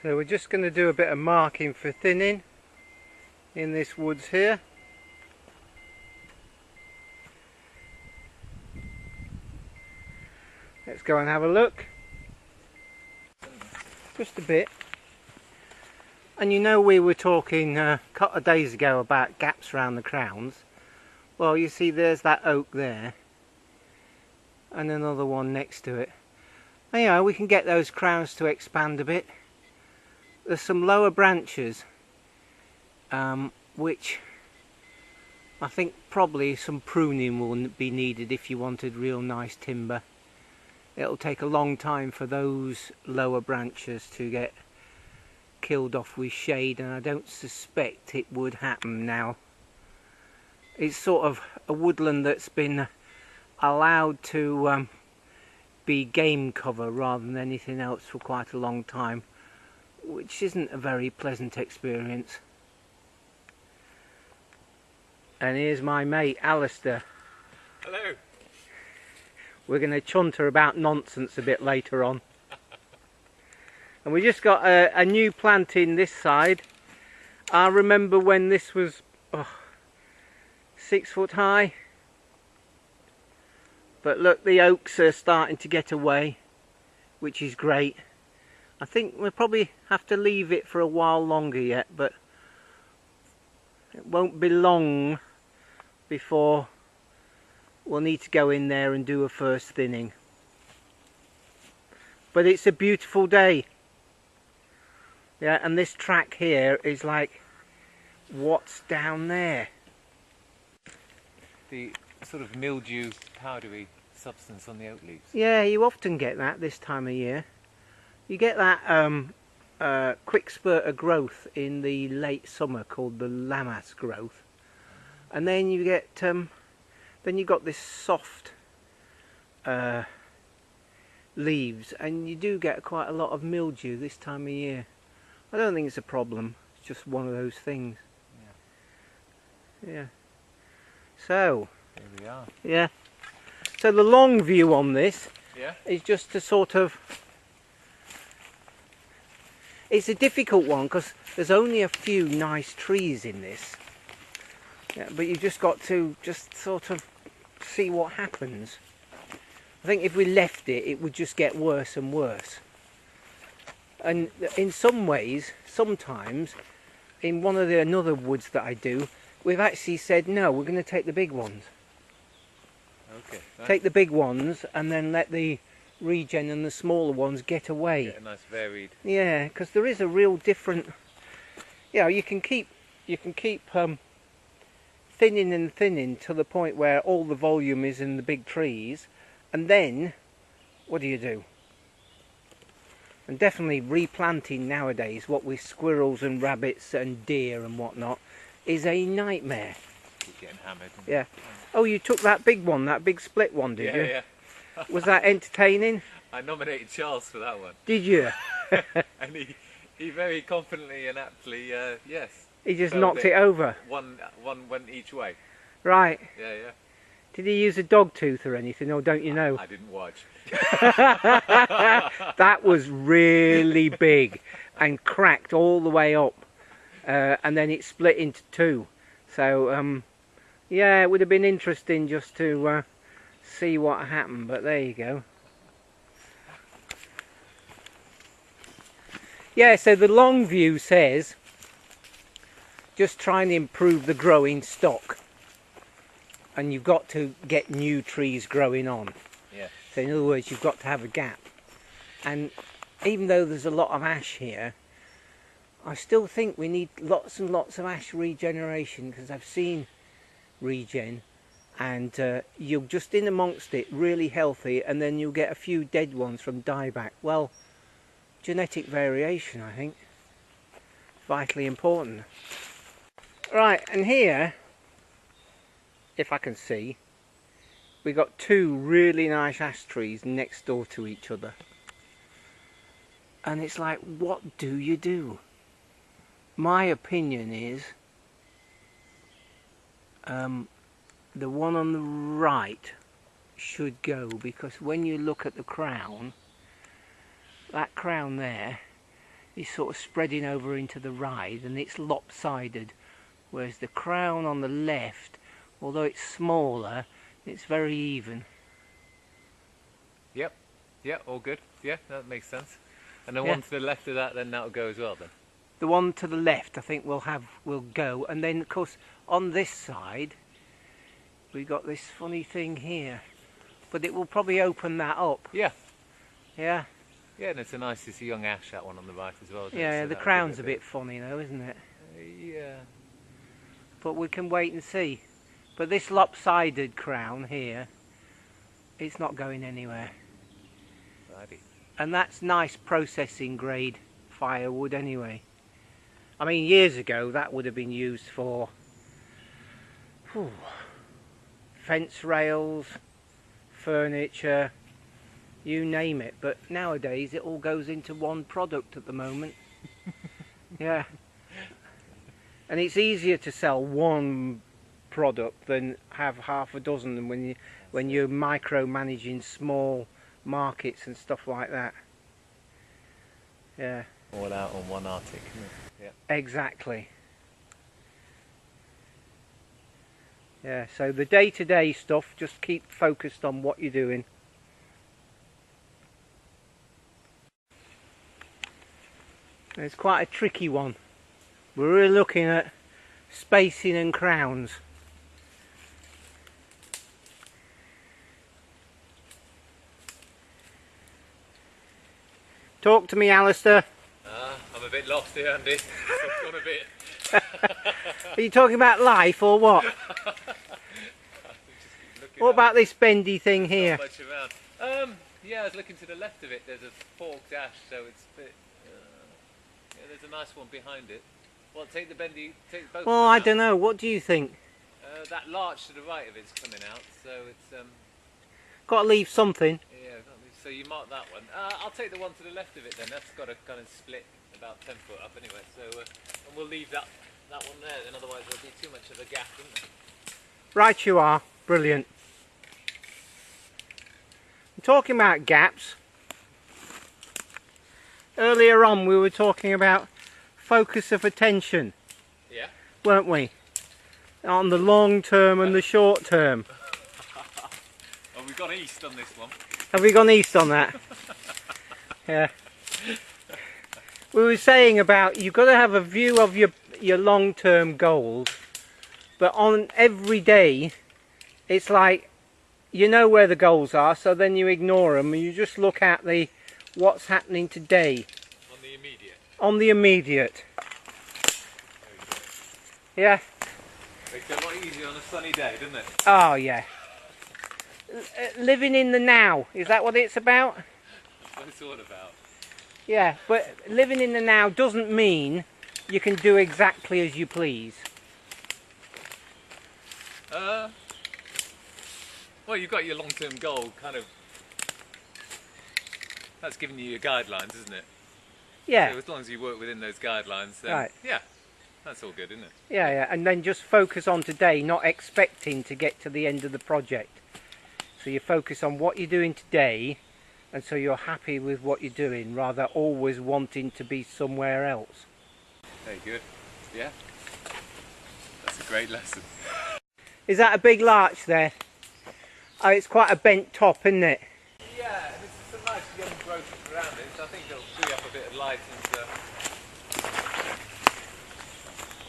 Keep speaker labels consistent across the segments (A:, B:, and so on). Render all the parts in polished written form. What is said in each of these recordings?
A: So we're just going to do a bit of marking for thinning in this woods here. Let's go and have a look. Just a bit. And you know, we were talking a couple of days ago about gaps around the crowns. Well, you see there's that oak there and another one next to it. And, you know, we can get those crowns to expand a bit. There's some lower branches which I think probably some pruning will be needed if you wanted real nice timber. It'll take a long time for those lower branches to get killed off with shade, and I don't suspect it would happen now. It's sort of a woodland that's been allowed to be game cover rather than anything else for quite a long time, which isn't a very pleasant experience. And here's my mate Alistair.
B: Hello.
A: We're going to chunter about nonsense a bit later on. And we just got a new planting this side. I remember when this was 6 foot high. But look, the oaks are starting to get away, which is great. I think we'll probably have to leave it for a while longer yet, but it won't be long before we'll need to go in there and do a first thinning. But it's a beautiful day. Yeah, and this track here is like, what's down there?
B: The sort of mildew, powdery substance on the oak leaves.
A: Yeah, you often get that this time of year. You get that quick spurt of growth in the late summer called the lammas growth, and then you get then you got this soft leaves, and you do get quite a lot of mildew this time of year. I don't think it's a problem. It's just one of those things. Yeah. So.
B: Here we are.
A: Yeah. So the long view on this is just to sort of. It's a difficult one because there's only a few nice trees in this. Yeah, but you just got to just sort of see what happens. I think if we left it, it would just get worse and worse. And in some ways, sometimes, in one of the another woods that I do, we've actually said, no, we're going to take the big ones.
B: Okay. Nice.
A: Take the big ones and then let the regen and the smaller ones get away.
B: Get a nice varied.
A: Yeah, because there is a real different. You know, you can keep thinning and thinning to the point where all the volume is in the big trees, and then what do? And definitely replanting nowadays, what with squirrels and rabbits and deer and whatnot, is a nightmare.
B: Keep getting hammered.
A: Yeah. Oh, you took that big one, that big split one, did you?
B: Yeah.
A: Was that entertaining?
B: I nominated Charles for that one.
A: Did you?
B: And he very confidently and aptly, yes.
A: He just knocked it over.
B: One went each way.
A: Right.
B: Yeah.
A: Did he use a dog tooth or anything, or don't you know?
B: I didn't watch.
A: That was really big and cracked all the way up, and then it split into two. So yeah, it would have been interesting just to see what happened, but there you go. Yeah, so the long view says just try and improve the growing stock, and you've got to get new trees growing on.
B: Yeah.
A: So in other words, you've got to have a gap. And even though there's a lot of ash here, I still think we need lots and lots of ash regeneration, because I've seen regen, and you're just in amongst it really healthy, and then you'll get a few dead ones from dieback. Well, genetic variation, I think, vitally important. Right, and here, if I can see, we got two really nice ash trees next door to each other, and it's like, what do you do? My opinion is the one on the right should go, because when you look at the crown, that crown there, is sort of spreading over into the ride, and it's lopsided, whereas the crown on the left, although it's smaller, it's very even.
B: Yep. Yeah, all good. Yeah, that makes sense. And the
A: Yeah.
B: one to the left of that, then that'll go as well then.
A: The one to the left, I think, will go, and then of course on this side we got this funny thing here, but it will probably open that up.
B: Yeah.
A: Yeah.
B: Yeah, and it's a young ash, that one on the right as well. isn't it?
A: Yeah,
B: So
A: the
B: that'll
A: crown's
B: give
A: a
B: it
A: bit funny though, isn't it?
B: Yeah.
A: But we can wait and see. But this lopsided crown here, it's not going anywhere.
B: Righty.
A: And that's nice processing grade firewood anyway. I mean, years ago that would have been used for fence rails, furniture, you name it. But nowadays it all goes into one product at the moment. Yeah. And it's easier to sell one product than have half a dozen when you're micromanaging small markets and stuff like that. Yeah.
B: All out on one artic. Yeah.
A: Exactly. Yeah, so the day-to-day stuff, just keep focused on what you're doing. It's quite a tricky one. We're really looking at spacing and crowns. Talk to me, Alistair.
B: I'm a bit lost here, Andy. I've gone a bit.
A: Are you talking about life or what? What about this bendy thing here?
B: Not much around. Yeah, I was looking to the left of it. There's a forked ash, so it's a bit. Yeah, there's a nice one behind it. Well, take the bendy. Take both.
A: Well, I don't know. What do you think?
B: That larch to the right of it's coming out, so it's.
A: Got to leave something.
B: Yeah, so you mark that one. I'll take the one to the left of it then. That's got a kind of split about 10 foot up anyway. So, and we'll leave that one there. Then otherwise there'll be too much of a gap, isn't there?
A: Right, you are. Brilliant. Talking about gaps, earlier on we were talking about focus of attention,
B: Yeah.
A: weren't we? On the long term and the short term.
B: Well, we've gone east on this one.
A: Have we gone east on that? Yeah. We were saying about you've got to have a view of your long term goals, but on every day it's like you know where the goals are, so then you ignore them and you just look at what's happening today.
B: On the immediate.
A: On the immediate. Yeah.
B: Makes it a lot easier on a sunny day, doesn't it?
A: Oh yeah. Living in the now, is that what it's about?
B: That's what it's all about.
A: Yeah, but living in the now doesn't mean you can do exactly as you please.
B: Well, you've got your long-term goal, kind of. That's giving you your guidelines, isn't it?
A: Yeah.
B: So as long as you work within those guidelines, then
A: Right.
B: yeah, that's all good, isn't it?
A: Yeah, yeah, and then just focus on today, not expecting to get to the end of the project. So you focus on what you're doing today, and so you're happy with what you're doing, rather always wanting to be somewhere else.
B: Very good. Yeah. That's a great lesson.
A: Is that a big larch there? Oh, it's quite a bent top, isn't it?
B: Yeah, and it's some nice young growth around it, so I think it'll free up a bit of light and.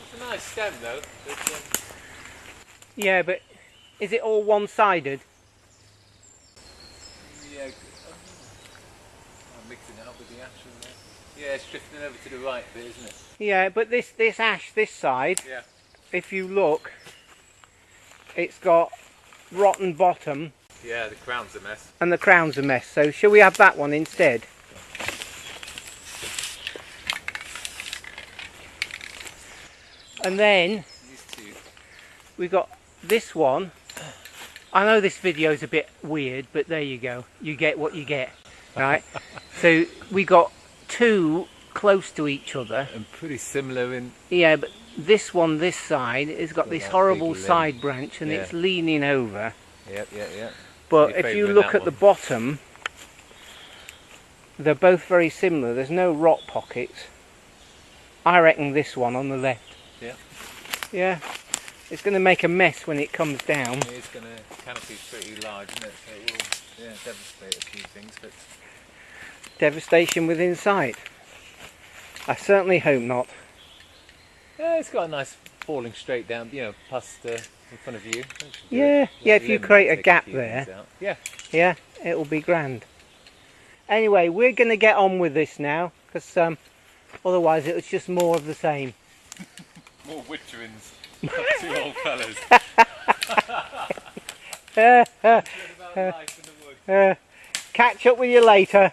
B: It's a nice stem though. But,
A: Yeah, but is it all one-sided?
B: yeah, I'm mixing it up with the ash in there. Yeah, it's drifting over to the right a bit, isn't it?
A: Yeah, but this ash this side,
B: Yeah.
A: if you look, it's got rotten bottom
B: Yeah, the crown's a mess.
A: and the crown's a mess. So shall we have that one instead? And then
B: These two.
A: we've got this one. I know this video is a bit weird, but there you go. You get what you get, right? So we got two close to each other.
B: And pretty similar in.
A: Yeah, but this one, this side, has got this
B: that
A: horrible
B: big limb.
A: side branch and
B: Yeah.
A: it's leaning over.
B: Yep.
A: But
B: You're
A: if you
B: favouring
A: look
B: that
A: at the
B: one.
A: bottom, they're both very similar. There's no rot pockets. I reckon this one on the left.
B: Yeah.
A: Yeah. It's going to make a mess when it comes down.
B: It is going to, canopy's pretty large, isn't it? So it will, yeah, devastate a few things, but...
A: Devastation within sight. I certainly hope not.
B: Yeah, it's got a nice falling straight down, you know, past in front of you.
A: Yeah, yeah, if you create a gap there.
B: Yeah.
A: Yeah, it'll be grand. Anyway, we're going to get on with this now, because otherwise it was just more of the same.
B: More witcherings. Two old fellas. About life in the woods.
A: Catch up with you later.